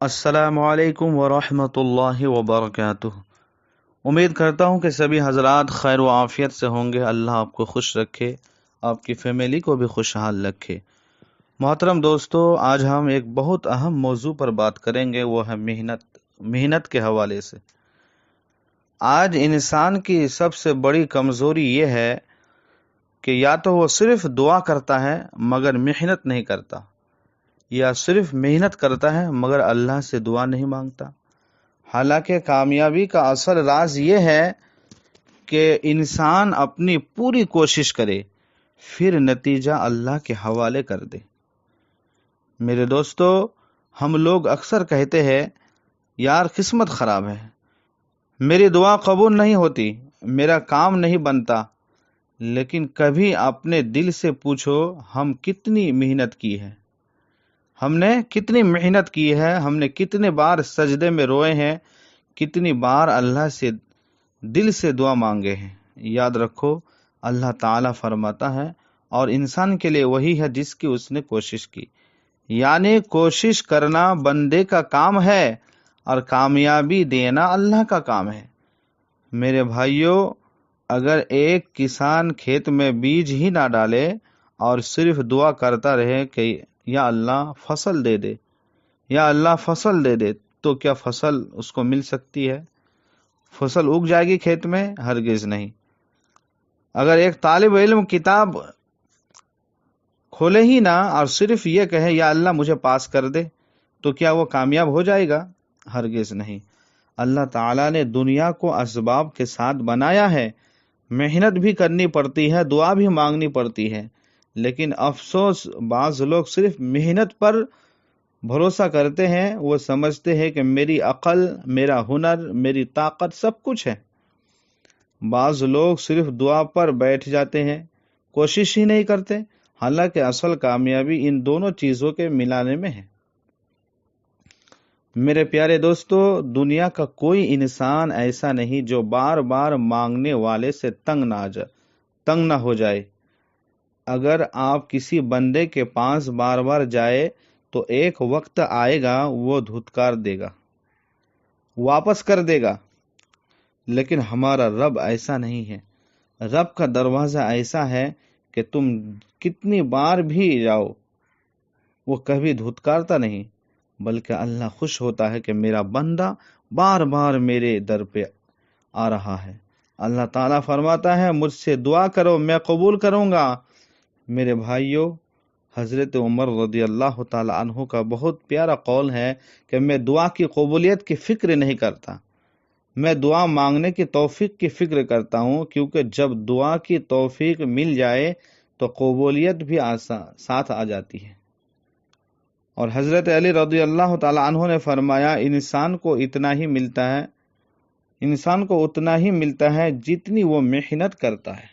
السلام علیکم ورحمۃ اللہ وبرکاتہ۔ امید کرتا ہوں کہ سبھی حضرات خیر و عافیت سے ہوں گے۔ اللہ آپ کو خوش رکھے، آپ کی فیملی کو بھی خوشحال رکھے۔ محترم دوستو، آج ہم ایک بہت اہم موضوع پر بات کریں گے، وہ ہے محنت کے حوالے سے۔ آج انسان کی سب سے بڑی کمزوری یہ ہے کہ یا تو وہ صرف دعا کرتا ہے مگر محنت نہیں کرتا، یا صرف محنت کرتا ہے مگر اللہ سے دعا نہیں مانگتا۔ حالانکہ کامیابی کا اصل راز یہ ہے کہ انسان اپنی پوری کوشش کرے، پھر نتیجہ اللہ کے حوالے کر دے۔ میرے دوستو، ہم لوگ اکثر کہتے ہیں یار قسمت خراب ہے، میری دعا قبول نہیں ہوتی، میرا کام نہیں بنتا۔ لیکن کبھی اپنے دل سے پوچھو، ہم کتنی محنت کی ہے؟ ہم نے کتنی محنت کی ہے؟ ہم نے کتنے بار سجدے میں روئے ہیں؟ کتنی بار اللہ سے دل سے دعا مانگے ہیں؟ یاد رکھو، اللہ تعالیٰ فرماتا ہے اور انسان کے لیے وہی ہے جس کی اس نے کوشش کی، یعنی کوشش کرنا بندے کا کام ہے اور کامیابی دینا اللہ کا کام ہے۔ میرے بھائیوں، اگر ایک کسان کھیت میں بیج ہی نہ ڈالے اور صرف دعا کرتا رہے کہ یا اللہ فصل دے دے، یا اللہ فصل دے دے، تو کیا فصل اس کو مل سکتی ہے؟ فصل اگ جائے گی کھیت میں؟ ہرگز نہیں۔ اگر ایک طالب علم کتاب کھولے ہی نہ اور صرف یہ کہے یا اللہ مجھے پاس کر دے، تو کیا وہ کامیاب ہو جائے گا؟ ہرگز نہیں۔ اللہ تعالیٰ نے دنیا کو اسباب کے ساتھ بنایا ہے، محنت بھی کرنی پڑتی ہے، دعا بھی مانگنی پڑتی ہے، لیکن افسوس بعض لوگ صرف محنت پر بھروسہ کرتے ہیں۔ وہ سمجھتے ہیں کہ میری عقل، میرا ہنر، میری طاقت سب کچھ ہے۔ بعض لوگ صرف دعا پر بیٹھ جاتے ہیں، کوشش ہی نہیں کرتے، حالانکہ اصل کامیابی ان دونوں چیزوں کے ملانے میں ہے۔ میرے پیارے دوستو، دنیا کا کوئی انسان ایسا نہیں جو بار بار مانگنے والے سے تنگ نہ ہو جائے۔ اگر آپ کسی بندے کے پاس بار بار جائے تو ایک وقت آئے گا وہ دھتکار دے گا، واپس کر دے گا۔ لیکن ہمارا رب ایسا نہیں ہے۔ رب کا دروازہ ایسا ہے کہ تم کتنی بار بھی جاؤ، وہ کبھی دھتکارتا نہیں، بلکہ اللہ خوش ہوتا ہے کہ میرا بندہ بار بار میرے در پہ آ رہا ہے۔ اللہ تعالیٰ فرماتا ہے مجھ سے دعا کرو، میں قبول کروں گا۔ میرے بھائیوں، حضرت عمر رضی اللہ تعالی عنہ کا بہت پیارا قول ہے کہ میں دعا کی قبولیت کی فکر نہیں کرتا، میں دعا مانگنے کی توفیق کی فکر کرتا ہوں، کیونکہ جب دعا کی توفیق مل جائے تو قبولیت بھی ساتھ آ جاتی ہے۔ اور حضرت علی رضی اللہ تعالی عنہ نے فرمایا انسان کو اتنا ہی ملتا ہے جتنی وہ محنت کرتا ہے،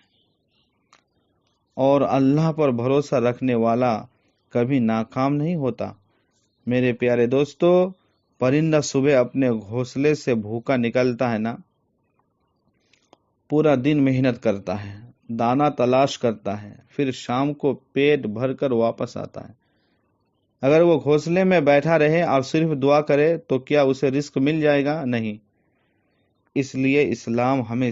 اور اللہ پر بھروسہ رکھنے والا کبھی ناکام نہیں ہوتا۔ میرے پیارے دوستو، پرندہ صبح اپنے گھونسلے سے بھوکا نکلتا ہے نا، پورا دن محنت کرتا ہے، دانا تلاش کرتا ہے، پھر شام کو پیٹ بھر کر واپس آتا ہے۔ اگر وہ گھونسلے میں بیٹھا رہے اور صرف دعا کرے تو کیا اسے رزق مل جائے گا؟ نہیں۔ اس لیے اسلام ہمیں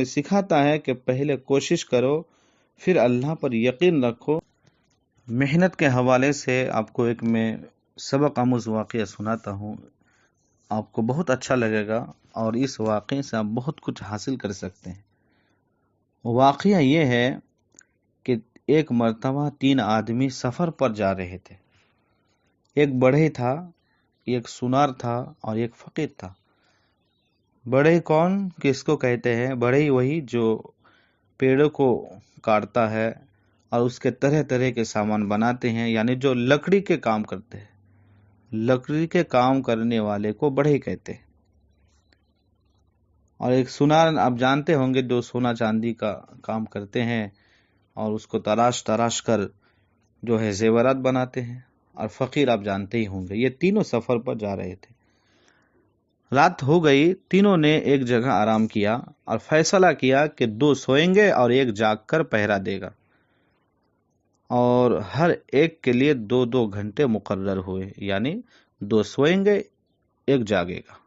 سکھاتا ہے کہ پہلے کوشش کرو، پھر اللہ پر یقین رکھو۔ محنت کے حوالے سے آپ کو ایک میں سبق آموز واقعہ سناتا ہوں، آپ کو بہت اچھا لگے گا اور اس واقعے سے آپ بہت کچھ حاصل کر سکتے ہیں۔ واقعہ یہ ہے کہ ایک مرتبہ 3 آدمی سفر پر جا رہے تھے۔ ایک بڑھئی تھا، ایک سنار تھا اور ایک فقیر تھا۔ بڑھئی کون کس کو کہتے ہیں؟ بڑھئی وہی جو پیڑوں کو کاٹتا ہے اور اس کے طرح طرح کے سامان بناتے ہیں، یعنی جو لکڑی کے کام کرتے ہیں۔ لکڑی کے کام کرنے والے کو بڑھئی کہتے ہیں۔ اور ایک سنار آپ جانتے ہوں گے، جو سونا چاندی کا کام کرتے ہیں اور اس کو تراش کر جو ہے زیورات بناتے ہیں۔ اور فقیر آپ جانتے ہی ہوں گے۔ یہ تینوں سفر پر جا رہے تھے۔ رات ہو گئی، تینوں نے ایک جگہ آرام کیا اور فیصلہ کیا کہ 2 سوئیں گے اور ایک جاگ کر پہرا دے گا۔ اور ہر ایک کے لیے 2 گھنٹے مقرر ہوئے، یعنی 2 سوئیں گے، 1 جاگے گا۔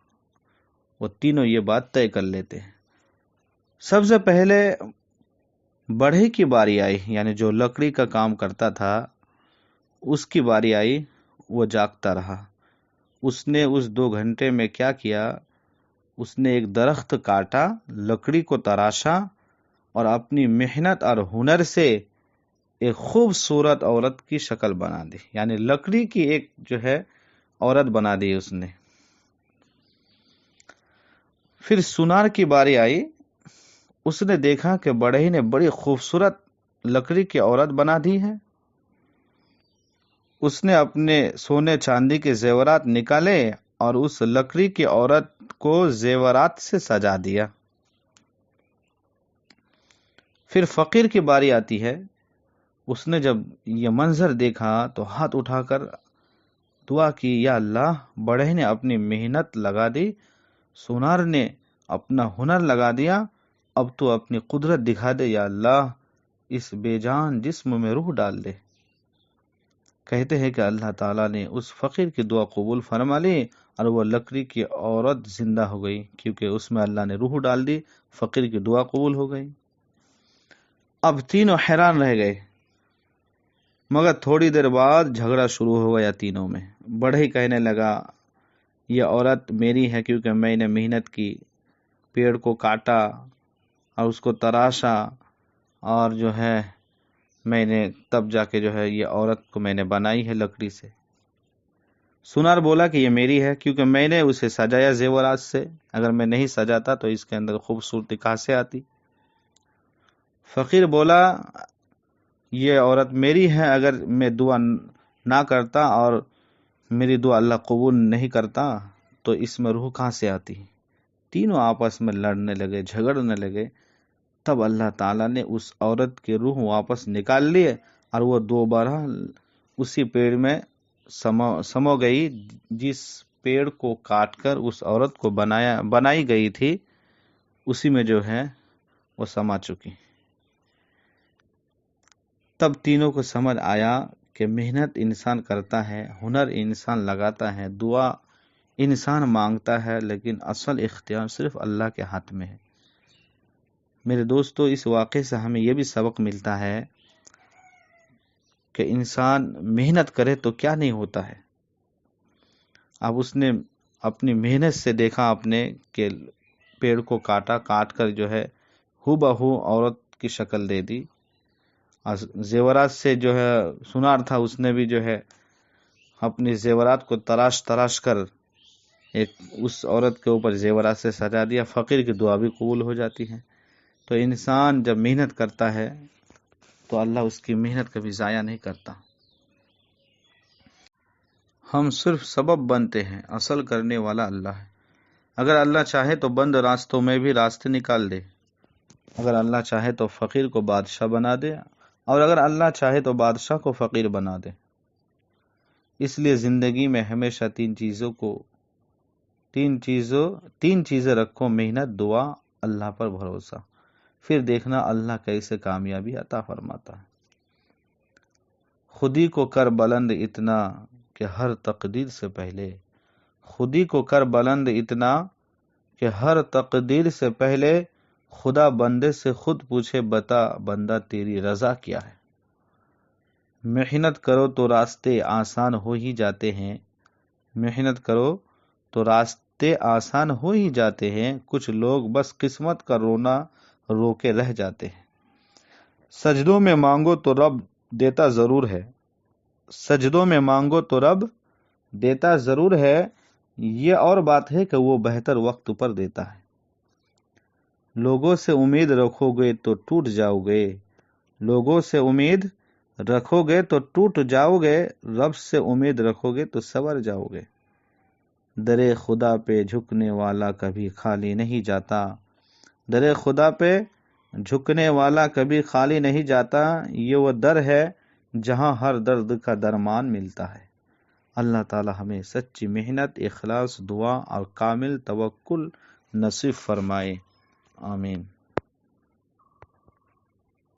وہ تینوں یہ بات طے کر لیتے ہیں۔ سب سے پہلے بڑھئی کی باری آئی، یعنی جو لکڑی کا کام کرتا تھا اس کی باری آئی، وہ جاگتا رہا۔ اس نے اس 2 گھنٹے میں کیا کیا؟ اس نے ایک درخت کاٹا، لکڑی کو تراشا اور اپنی محنت اور ہنر سے ایک خوبصورت عورت کی شکل بنا دی، یعنی لکڑی کی ایک جو ہے عورت بنا دی اس نے۔ پھر سونار کی باری آئی، اس نے دیکھا کہ بڑھئی نے بڑی خوبصورت لکڑی کی عورت بنا دی ہے۔ اس نے اپنے سونے چاندی کے زیورات نکالے اور اس لکڑی کی عورت کو زیورات سے سجا دیا۔ پھر فقیر کی باری آتی ہے، اس نے جب یہ منظر دیکھا تو ہاتھ اٹھا کر دعا کی، یا اللہ، بڑھئی نے اپنی محنت لگا دی، سونار نے اپنا ہنر لگا دیا، اب تو اپنی قدرت دکھا دے یا اللہ، اس بے جان جسم میں روح ڈال دے۔ کہتے ہیں کہ اللہ تعالیٰ نے اس فقیر کی دعا قبول فرما لی اور وہ لکڑی کی عورت زندہ ہو گئی، کیونکہ اس میں اللہ نے روح ڈال دی، فقیر کی دعا قبول ہو گئی۔ اب تینوں حیران رہ گئے، مگر تھوڑی دیر بعد جھگڑا شروع ہو گیا تینوں میں۔ بڑھئی کہنے لگا، یہ عورت میری ہے کیونکہ میں نے محنت کی، پیڑ کو کاٹا اور اس کو تراشا، اور جو ہے میں نے تب جا کے جو ہے یہ عورت کو میں نے بنائی ہے لکڑی سے۔ سونار بولا کہ یہ میری ہے کیونکہ میں نے اسے سجایا زیورات سے، اگر میں نہیں سجاتا تو اس کے اندر خوبصورتی کہاں سے آتی۔ فقیر بولا، یہ عورت میری ہے، اگر میں دعا نہ کرتا اور میری دعا اللہ قبول نہیں کرتا تو اس میں روح کہاں سے آتی۔ تینوں آپس میں لڑنے لگے، جھگڑنے لگے۔ تب اللہ تعالیٰ نے اس عورت کی روح واپس نکال لیے اور وہ دوبارہ اسی پیڑ میں سمو گئی، جس پیڑ کو کاٹ کر اس عورت کو بنائی گئی تھی، اسی میں جو ہے وہ سما چکی۔ تب تینوں کو سمجھ آیا کہ محنت انسان کرتا ہے، ہنر انسان لگاتا ہے، دعا انسان مانگتا ہے، لیکن اصل اختیار صرف اللہ کے ہاتھ میں ہے۔ میرے دوستو، اس واقعے سے ہمیں یہ بھی سبق ملتا ہے کہ انسان محنت کرے تو کیا نہیں ہوتا ہے۔ اب اس نے اپنی محنت سے دیکھا اپنے کہ پیڑ کو کاٹ کر جو ہے ہو بہو عورت کی شکل دے دی، اور زیورات سے جو ہے سونار تھا، اس نے بھی جو ہے اپنی زیورات کو تراش کر ایک اس عورت کے اوپر زیورات سے سجا دیا۔ فقیر کی دعا بھی قبول ہو جاتی ہے۔ تو انسان جب محنت کرتا ہے تو اللہ اس کی محنت کبھی ضائع نہیں کرتا۔ ہم صرف سبب بنتے ہیں، اصل کرنے والا اللہ ہے۔ اگر اللہ چاہے تو بند راستوں میں بھی راستے نکال دے، اگر اللہ چاہے تو فقیر کو بادشاہ بنا دے، اور اگر اللہ چاہے تو بادشاہ کو فقیر بنا دے۔ اس لیے زندگی میں ہمیشہ تین چیزیں رکھو: محنت، دعا، اللہ پر بھروسہ، پھر دیکھنا اللہ کیسے کامیابی عطا فرماتا ہے۔ خودی کو کر بلند اتنا کہ ہر تقدیر سے پہلے، خودی کو کر بلند اتنا کہ ہر تقدیر سے پہلے، خدا بندے سے خود پوچھے، بتا بندہ تیری رضا کیا ہے۔ محنت کرو تو راستے آسان ہو ہی جاتے ہیں، محنت کرو تو راستے آسان ہو ہی جاتے ہیں، کچھ لوگ بس قسمت کا رونا رو کے رہ جاتے ہیں۔ سجدوں میں مانگو تو رب دیتا ضرور ہے، سجدوں میں مانگو تو رب دیتا ضرور ہے، یہ اور بات ہے کہ وہ بہتر وقت پر دیتا ہے۔ لوگوں سے امید رکھو گے تو ٹوٹ جاؤ گے، لوگوں سے امید رکھو گے تو ٹوٹ جاؤ گے، رب سے امید رکھو گے تو سنور جاؤ گے۔ درے خدا پہ جھکنے والا کبھی خالی نہیں جاتا، درے خدا پہ جھکنے والا کبھی خالی نہیں جاتا، یہ وہ در ہے جہاں ہر درد کا درمان ملتا ہے۔ اللہ تعالی ہمیں سچی محنت، اخلاص، دعا اور کامل توکل نصیب فرمائے، آمین۔